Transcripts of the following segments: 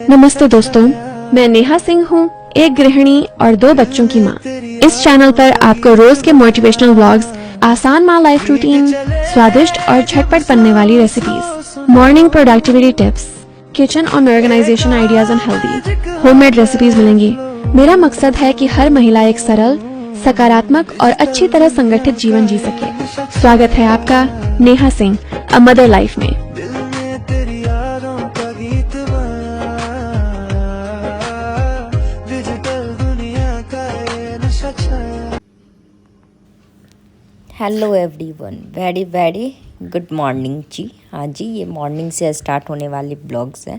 नमस्ते दोस्तों, मैं नेहा सिंह हूँ, एक गृहिणी और 2 बच्चों की माँ। इस चैनल पर आपको रोज के मोटिवेशनल व्लॉग्स, आसान माँ लाइफ रूटीन, स्वादिष्ट और झटपट बनने वाली recipes, morning productivity tips, kitchen और organisation ideas and healthy homemade recipes मिलेंगी। मेरा मकसद है कि हर महिला एक सरल, सकारात्मक और अच्छी तरह संगठित जीवन जी सके। स्वागत है आपका Neha Singh, a mother life में। Hello everyone, very very good morning ji. हाँ जी, ये मॉर्निंग से स्टार्ट होने वाले ब्लॉग्स हैं।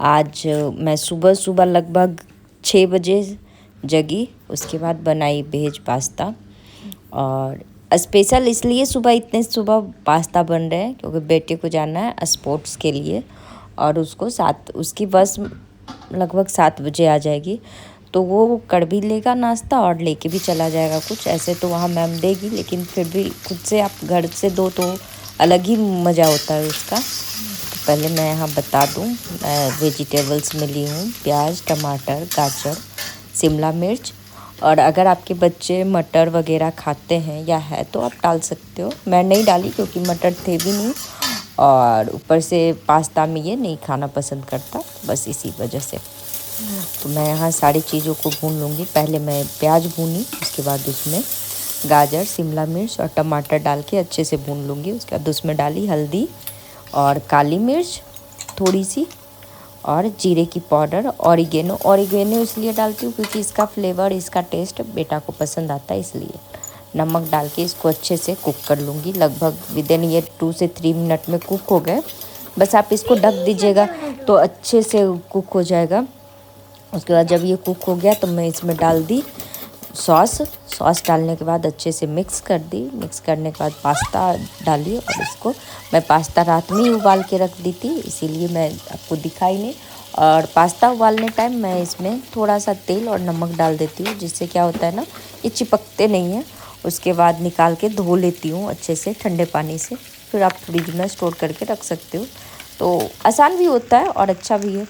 आज मैं सुबह सुबह लगभग 6 बजे जगी, उसके बाद बनाई वेज पास्ता। और स्पेशल इसलिए सुबह इतने सुबह पास्ता बन रहे हैं क्योंकि बेटे को जाना है स्पोर्ट्स के लिए और उसकी बस लगभग 7 बजे आ जाएगी। तो वो कर भी लेगा नाश्ता और लेके भी चला जाएगा कुछ। ऐसे तो वहाँ मैम देगी, लेकिन फिर भी खुद से आप घर से दो तो अलग ही मज़ा होता है उसका। तो पहले मैं यहाँ बता दूँ, मैं वेजिटेबल्स में ली हूँ प्याज, टमाटर, गाजर, शिमला मिर्च। और अगर आपके बच्चे मटर वगैरह खाते हैं या है तो आप डाल सकते हो। मैं नहीं डाली क्योंकि मटर थे भी नहीं और ऊपर से पास्ता में ये नहीं खाना पसंद करता, बस इसी वजह से। तो मैं यहाँ सारी चीज़ों को भून लूँगी। पहले मैं प्याज भूनी, उसके बाद उसमें गाजर, शिमला मिर्च और टमाटर डाल के अच्छे से भून लूँगी। उसके बाद उसमें डाली हल्दी और काली मिर्च थोड़ी सी और जीरे की पाउडर। ऑरिगेनो इसलिए डालती हूँ क्योंकि इसका फ्लेवर, इसका टेस्ट बेटा को पसंद आता है, इसलिए नमक डाल के इसको अच्छे से कुक कर लूँगी। लगभग विदिन ये 2 से 3 मिनट में कुक हो गए। बस आप इसको ढक दीजिएगा तो अच्छे से कुक हो जाएगा। उसके बाद जब ये कुक हो गया तो मैं इसमें डाल दी सॉस डालने के बाद अच्छे से मिक्स कर दी। मिक्स करने के बाद पास्ता डाली और इसको मैं पास्ता रात में ही उबाल के रख दी थी, इसीलिए मैं आपको दिखाई नहीं। और पास्ता उबालने टाइम मैं इसमें थोड़ा सा तेल और नमक डाल देती हूँ, जिससे क्या होता है ना, ये चिपकते नहीं हैं। उसके बाद निकाल के धो लेती हूँ अच्छे से ठंडे पानी से, फिर आप फ्रिज में स्टोर करके रख सकते हो। तो आसान भी होता है और अच्छा भी है।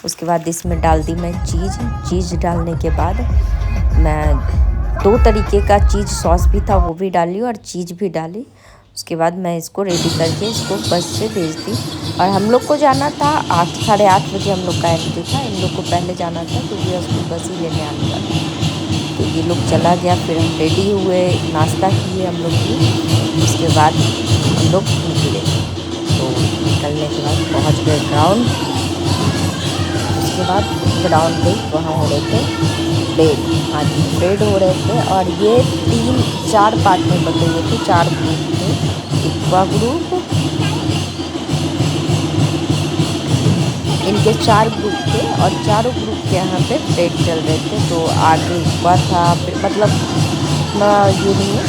उसके बाद इसमें डाल दी मैं चीज़ डालने के बाद मैं 2 तरीके का चीज़ सॉस भी था वो भी डाली और चीज़ भी डाली। उसके बाद मैं इसको रेडी करके इसको बस से भेज दी। और हम लोग को जाना था 8, साढ़े 8 बजे हम लोग का एंट्री था। इन लोग को पहले जाना था क्योंकि उसको बस ही लेने आने वाली। तो ये लोग चला गया, फिर हम रेडी हुए, नाश्ता किए हम लोग की। उसके बाद हम लोग निकले। तो निकलने के बाद पहुँच गए ग्राउंड। उसके बाद ग्राउंड पे वहाँ हो रहे थे परेड। हाँ जी, परेड हो रहे थे और ये 3-4 पार्ट में बटे हुए थे, 4 ग्रुप थे। इक्वा ग्रुप, इनके 4 ग्रुप थे और चारों ग्रुप के यहाँ पे परेड चल रहे थे। तो आगे इक्वा था, फिर मतलब ये नहीं है,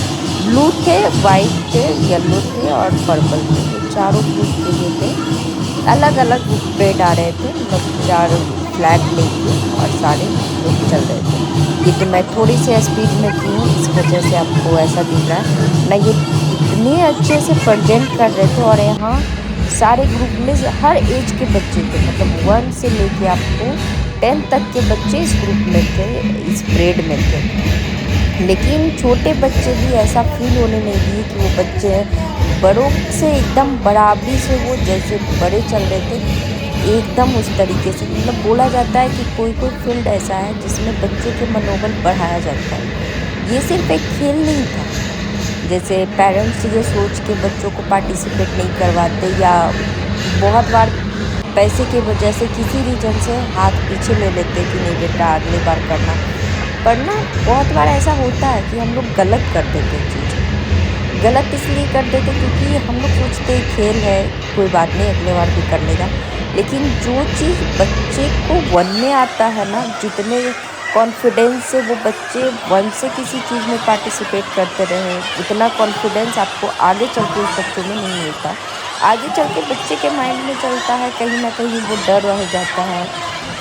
ब्लू थे, वाइट थे, येलो थे और पर्पल थे। तो चारों ग्रुप के लिए थे, अलग अलग परेड आ रहे थे, मतलब 4 फ्लैग लेके और सारे लोग चल रहे थे। ये तो मैं थोड़ी सी स्पीड में की हूँ, इस वजह से आपको ऐसा दिख रहा है ना। ये इतने अच्छे से प्रेजेंट कर रहे थे और यहाँ सारे ग्रुप में हर एज के बच्चे थे, मतलब 1 से लेके आपको 10 तक के बच्चे इस ग्रुप में थे, इस परेड में थे। लेकिन छोटे बच्चे भी ऐसा फील होने नहीं दिए कि वो बच्चे बड़ों से एकदम बराबरी से, वो जैसे बड़े चल रहे थे एकदम उस तरीके से। मतलब बोला जाता है कि कोई फील्ड ऐसा है जिसमें बच्चों के मनोबल बढ़ाया जाता है। ये सिर्फ एक खेल नहीं था, जैसे पेरेंट्स ये सोच के बच्चों को पार्टिसिपेट नहीं करवाते या बहुत बार पैसे की वजह से किसी रीजन से हाथ पीछे ले लेते कि नहीं बेटा अगली बार करना। पर ना बहुत बार ऐसा होता है कि हम लोग गलत कर देते चीज़। गलत इसलिए कर देते क्योंकि हम लोग सोचते खेल है, कोई बात नहीं अगले बार भी कर लेगा। लेकिन जो चीज़ बच्चे को 1 में आता है ना, जितने कॉन्फिडेंस से वो बच्चे 1 से किसी चीज़ में पार्टिसिपेट करते रहे, उतना कॉन्फिडेंस आपको आगे चल के उस बच्चों में नहीं मिलता। आगे चल के बच्चे के माइंड में चलता है, कहीं ना कहीं वो डर रह जाता है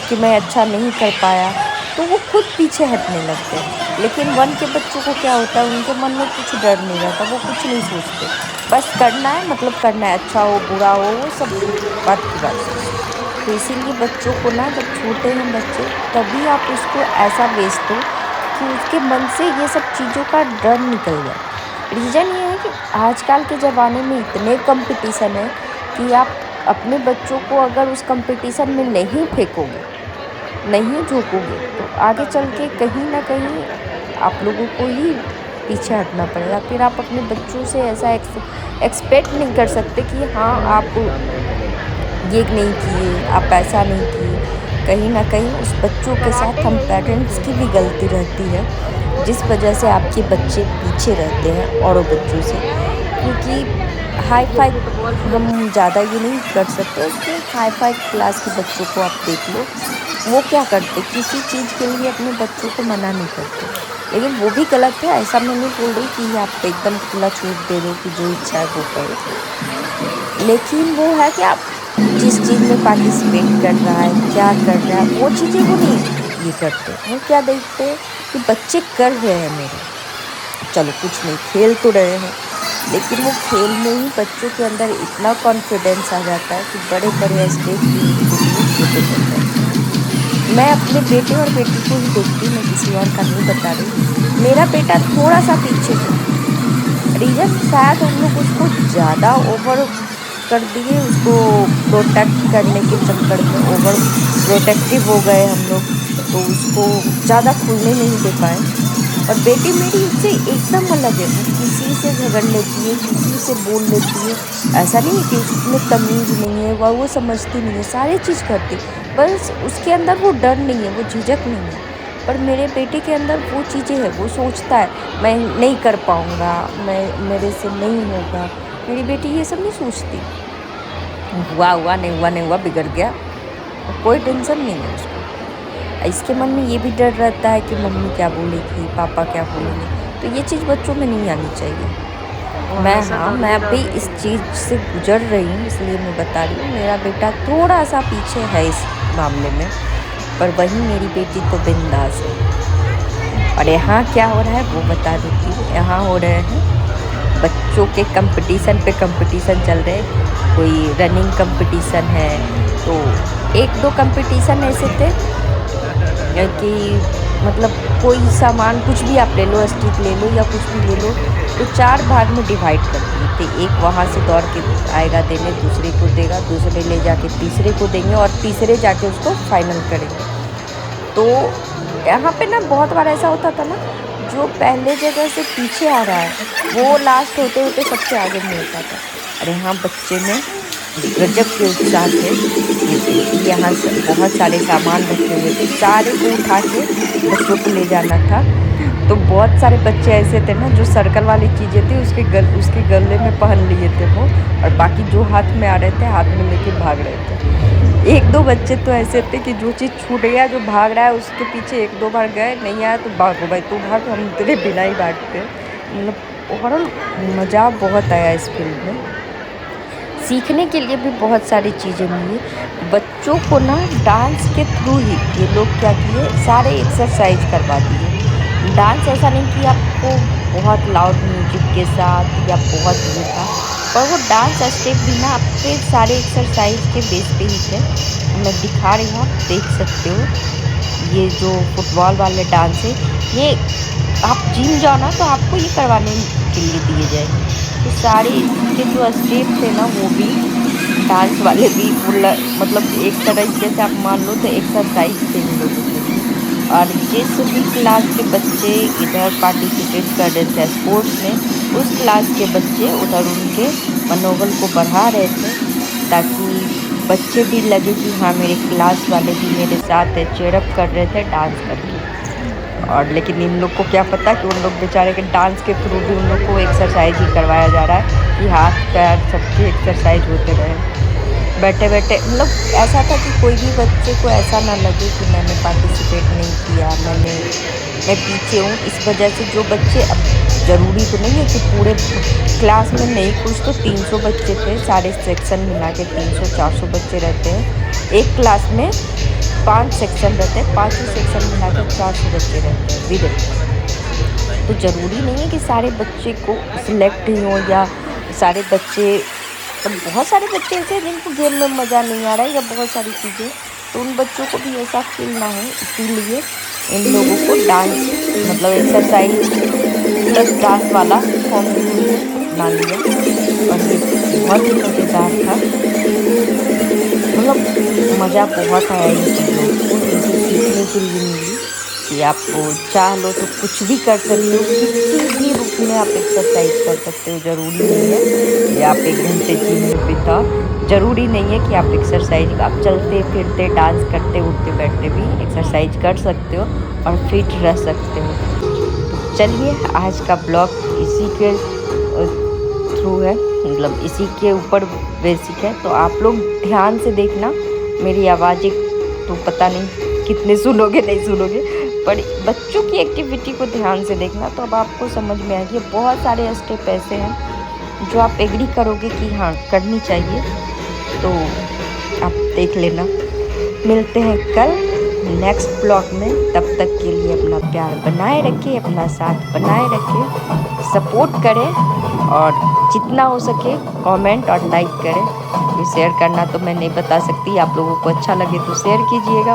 कि मैं अच्छा नहीं कर पाया, तो वो खुद पीछे हटने लगते हैं। लेकिन 1 के बच्चों को क्या होता है, उनके मन में कुछ डर नहीं रहता, वो कुछ नहीं सोचते, बस करना है, मतलब करना है, अच्छा हो बुरा हो वो सब बात की बात। बेसिकली बच्चों को ना, जब छोटे हैं बच्चे तभी आप उसको ऐसा भेज दो कि उसके मन से ये सब चीज़ों का डर निकल जाए। रीज़न ये है कि आजकल के ज़माने में इतने कंपटीशन है कि आप अपने बच्चों को अगर उस कंपटीशन में नहीं फेंकोगे, नहीं झोंकोगे, तो आगे चल के कहीं ना कहीं आप लोगों को ही पीछे हटना पड़ेगा। फिर आप अपने बच्चों से ऐसा एक्सपेक्ट नहीं कर सकते कि हाँ आप ये नहीं किए, आप ऐसा नहीं किए। कहीं ना कहीं उस बच्चों के साथ हम पेरेंट्स की भी गलती रहती है, जिस वजह से आपके बच्चे पीछे रहते हैं औरों बच्चों से। क्योंकि हाई फाई हम ज़्यादा ये नहीं कर सकते, उसके हाई फाई क्लास के बच्चों को आप देख लो, वो क्या करते, किसी चीज़ के लिए अपने बच्चों को मना नहीं करते। लेकिन वो भी गलत है, ऐसा मैं नहीं बोल रही कि आप एकदम खुला छूट दे दो कि जो इच्छा है वो करो। लेकिन वो है कि आप जिस चीज़ में पार्टिसिपेट कर रहा है, क्या कर रहा है, वो चीज़ें वो नहीं ये करते। वो क्या देखते हैं कि बच्चे कर रहे हैं मेरे, चलो कुछ नहीं, खेल तो रहे हैं। लेकिन वो खेल में ही बच्चों के अंदर इतना कॉन्फिडेंस आ जाता है कि बड़े बड़े स्टेज छोटे करते हैं। मैं अपने बेटे और बेटी को ही देखती हूँ, मैं किसी और का नहीं बता रही। मेरा बेटा थोड़ा सा पीछे है, रीज़न शायद हम लोग उसको ज़्यादा ओवर कर दिए, उसको प्रोटेक्ट करने के चक्कर में ओवर प्रोटेक्टिव हो गए हम लोग, तो उसको ज़्यादा खुलने नहीं दे पाए। और बेटी मेरी उससे एकदम अलग है, वो किसी से झगड़ लेती है, किसी से बोल लेती है। ऐसा नहीं है कि उसमें तमीज़ नहीं है, वो समझती नहीं है, सारी चीज़ करती, बस उसके अंदर वो डर नहीं है, वो झिझक नहीं है। पर मेरे बेटे के अंदर वो चीज़ें हैं, वो सोचता है मैं नहीं कर पाऊँगा, मेरे से नहीं होगा। मेरी बेटी ये सब नहीं सोचती, हुआ नहीं हुआ, बिगड़ गया, कोई टेंशन नहीं है उसको। इसके मन में ये भी डर रहता है कि मम्मी क्या बोलेगी, पापा क्या बोलेंगे, तो ये चीज़ बच्चों में नहीं आनी चाहिए। मैं भी इस चीज़ से गुजर रही हूँ, इसलिए मैं बता रही हूँ। मेरा बेटा थोड़ा सा पीछे है इस मामले में, पर वहीं मेरी बेटी तो बिंदास है। और यहाँ क्या हो रहा है वो बता देती हूँ। यहाँ हो रहे हैं बच्चों के कंपटीशन पे कंपटीशन चल रहे हैं। कोई रनिंग कंपटीशन है, तो 1-2 कंपटीशन ऐसे थे कि मतलब कोई सामान कुछ भी आप ले लो, स्टिक ले लो या कुछ भी ले लो, तो 4 भाग में डिवाइड कर दिए थे। एक वहाँ से दौड़ के आएगा देने, दूसरे को देगा, दूसरे ले जाके तीसरे को देंगे और तीसरे जाके उसको फाइनल करेंगे। तो यहाँ पे ना बहुत बार ऐसा होता था ना, जो पहले जगह से पीछे आ रहा है वो लास्ट होते होते सबसे आगे मिलता था। और यहाँ बच्चे में गजब के उत्साह थे। यहाँ से बहुत सारे सामान रखे हुए थे, सारे को उठा के बच्चों को ले जाना था। तो बहुत सारे बच्चे ऐसे थे ना, जो सर्कल वाली चीज़ें थी उसके गले में पहन लिए थे वो, और बाकी जो हाथ में आ रहे थे हाथ में लेके भाग रहे थे। 1-2 बच्चे तो ऐसे थे कि जो चीज़ छूट गया, जो भाग रहा है उसके पीछे 1-2 बार गए, नहीं आया तो भागो भाई तू भाग, हम तेरे बिना ही भागते। मतलब ओवरऑल मज़ा बहुत आया इस फील्ड में। सीखने के लिए भी बहुत सारी चीज़ें मिली बच्चों को ना। डांस के थ्रू ही ये लोग क्या किए, सारे एक्सरसाइज करवा दिए। डांस ऐसा नहीं कि आपको बहुत लाउड म्यूजिक के साथ या बहुत ये था, पर वो डांस स्टेप भी ना आपके सारे एक्सरसाइज के बेस पे ही थे। मैं दिखा रही हूँ, आप देख सकते हो। ये जो फुटबॉल वाले डांस है, ये आप जिम जाओ ना तो आपको ये करवाने के लिए दिए जाएंगे। तो सारे के जो स्टेप थे ना, वो भी डांस वाले भी मतलब एक तरीके से आप मान लो तो एक्सरसाइज थे इन लोगों के। और जिस भी क्लास के बच्चे इधर पार्टिसिपेट कर रहे थे स्पोर्ट्स में, उस क्लास के बच्चे उधर उनके मनोबल को बढ़ा रहे थे, ताकि बच्चे भी लगे कि हाँ मेरे क्लास वाले भी मेरे साथ है, चेयरअप कर रहे थे डांस करके। और लेकिन इन लोग को क्या पता कि उन लोग बेचारे के डांस के थ्रू भी उन लोग को एक्सरसाइज ही करवाया जा रहा है कि हाथ पैर सबकी एक्सरसाइज होते रहे। बैठे बैठे मतलब ऐसा था कि कोई भी बच्चे को ऐसा ना लगे कि मैंने पार्टिसिपेट नहीं किया, मैं पीछे हूँ। इस वजह से जो बच्चे, अब ज़रूरी तो नहीं है कि पूरे क्लास में नहीं, कुछ तो 300 बच्चे थे, सारे सेक्शन मिला के 300-400 बच्चे रहते हैं एक क्लास में। 5 सेक्शन रहते हैं, 5 सेक्शन मिला के 400 बच्चे रहते हैं विद। तो ज़रूरी नहीं है कि सारे बच्चे को सिलेक्ट ही हो या सारे बच्चे तो बहुत सारे बच्चे ऐसे हैं जिनको गेम में मज़ा नहीं आ रहा है या बहुत सारी चीज़ें, तो उन बच्चों को भी ऐसा फील ना हो, इसीलिए इन लोगों को डांस मतलब एक्सरसाइज प्लस डांस वाला होम बना लिया। और ये बहुत ही मज़ेदार था, मतलब मज़ा बहुत आया इन चीज़ों को, इनसे सीखने के लिए मिली कि आप चाह लो तो कुछ भी कर सकते हो, किसी भी रूप में आप एक्सरसाइज कर सकते हो। ज़रूरी नहीं है कि आप 1 घंटे जिम में बिताओ, ज़रूरी नहीं है कि आप एक्सरसाइज, आप चलते फिरते डांस करते उठते बैठते भी एक्सरसाइज कर सकते हो और फिट रह सकते हो। तो चलिए आज का ब्लॉग इसी के थ्रू है, मतलब इसी के ऊपर बेसिक है, तो आप लोग ध्यान से देखना। मेरी आवाज़ें तो पता नहीं कितने सुनोगे नहीं सुनोगे, पर बच्चों की एक्टिविटी को ध्यान से देखना, तो अब आपको समझ में आएगी। बहुत सारे स्टेप ऐसे हैं जो आप एग्री करोगे कि हाँ करनी चाहिए, तो आप देख लेना। मिलते हैं कल नेक्स्ट ब्लॉग में, तब तक के लिए अपना प्यार बनाए रखें, अपना साथ बनाए रखें, सपोर्ट करें और जितना हो सके कमेंट और लाइक करें। तो शेयर करना तो मैं नहीं बता सकती, आप लोगों को अच्छा लगे तो शेयर कीजिएगा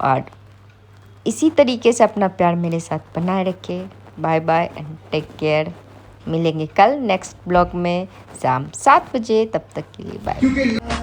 और इसी तरीके से अपना प्यार मेरे साथ बनाए रखें। Bye bye and take care. मिलेंगे कल नेक्स्ट ब्लॉग में शाम 7 बजे, तब तक के लिए बाय।